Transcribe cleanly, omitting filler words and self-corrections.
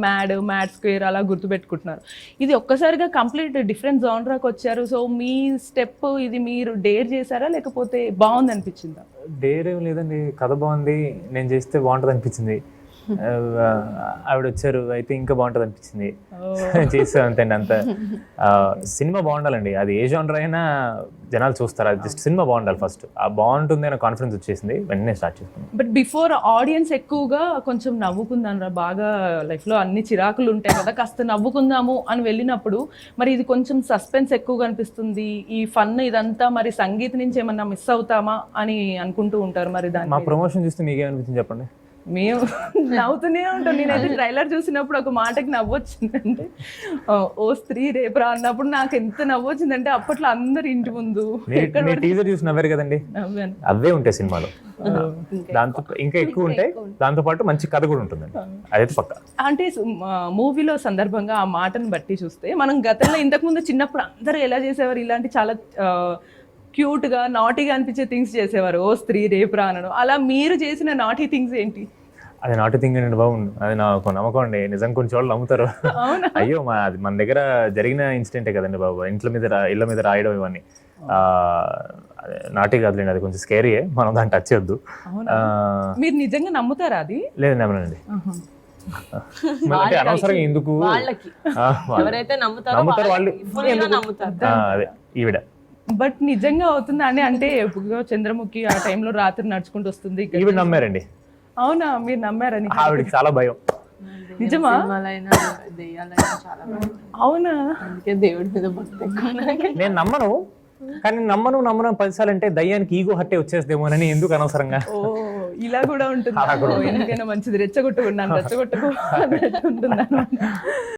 Mad square అలా గుర్తుపెట్టుకుంటున్నారు. ఇది ఒక్కసారిగా కంప్లీట్ డిఫరెంట్ జానరాకి వచ్చారు. సో మీ స్టెప్ ఇది మీరు డేర్ చేశారా లేకపోతే బాగుంది అనిపించిందా? డేర్ ఏం లేదండి, కథ బాగుంది, నేను చేస్తే బాగుంటుంది అనిపించింది. ఆవిడ వచ్చారు అయితే ఇంకా బాగుంటుంది అనిపించింది, చేస్తాం అంతే అంత. సినిమా బాగుండాలండి, అది ఏ జానర్ అయినా జనాలు చూస్తారు, అది జస్ట్ సినిమా బాగుండాలి ఫస్ట్. ఆ బాగుంటుంది అనే కాన్ఫిడెన్స్ వచ్చేసింది, వెంటనే స్టార్ట్ చేసుకున్నాం. బట్ బిఫోర్ ఆడియన్స్ ఎక్కువగా కొంచెం నవ్వుకుందాం బాగా లైఫ్లో అన్ని చిరాకులు ఉంటాయి కదా, కాస్త నవ్వుకుందాము అని వెళ్ళినప్పుడు మరి ఇది కొంచెం సస్పెన్స్ ఎక్కువగా అనిపిస్తుంది, ఈ ఫన్ ఇదంతా మరి సంగీత్ నుంచి ఏమన్నా మిస్ అవుతామా అని అనుకుంటూ ఉంటారు. మరి దాని మా ప్రమోషన్ చూస్తే మీకేమనిపించింది చెప్పండి? మేము నవ్వుతూనే ఉంటాం. నేనైతే ట్రైలర్ చూసినప్పుడు ఒక మాటకి నవ్వొచ్చిందంటే ఓ స్త్రీ రేపురా అన్నప్పుడు నాకు ఎంత నవ్వొచ్చిందంటే అప్పట్లో అందరు ఇంటి ముందు టీజర్ చూసి నవ్వారు కదండి, అవే ఉంటాయి సినిమాలో. దాంతో ఇంకా ఎక్కువ ఉంటాయి, దాంతో పాటు మంచి కథ కూడా ఉంటుందండి, అదైతే పక్క. అంటే మూవీలో సందర్భంగా ఆ మాటను బట్టి చూస్తే మనం గతంలో ఇంతకుముందు చిన్నప్పుడు అందరూ ఎలా చేసేవారు, ఇలాంటి చాలా క్యూట్గా నాటీగా అనిపించే థింగ్స్ చేసేవారు, ఓ స్త్రీ రేపురా అనడం. అలా మీరు చేసిన నాటీ థింగ్స్ ఏంటి? అది నాటి థింగ్ అండి బాబు, అది నాకు నమ్మకం అండి, నిజం కొన్ని చోట్ల నమ్ముతారు. అయ్యో అది మన దగ్గర జరిగిన ఇన్సిడెంటే కదండి బాబు, ఇళ్ళ మీద రాయడం ఇవన్నీ నాటి కాదులేండి, అది కొంచెం స్కేరీయే, మనం దాన్ని టచ్ చేయొద్దు. మీరు నిజంగా నమ్ముతారా అది? లేదు నమ్మనండి, అనవసరంగా ఎందుకు నమ్ముతారు వాళ్ళు, అదే ఈవిడ. బట్ నిజంగా అవుతుందా అని అంటే చంద్రముఖి ఆ టైంలో రాత్రి నడుచుకుంటూ వస్తుంది, ఈవిడ నమ్మారండి. అవునా, మీరు నమ్మారని? ఆవిడకి చాలా భయం. నిజమా? అవునా? దేవుడి మీద భక్తి. నేను నమ్మను, కానీ నమ్మను 10 సార్లు అంటే దయ్యానికి ఈగో హట్టే వచ్చేస్తేమోనని ఎందుకు అనవసరంగా. ఓ ఇలా కూడా ఉంటుంది, ఎందుకైనా మంచిది రెచ్చగొట్టుకున్నాను రెచ్చగొట్టుకో ఉంటుంది.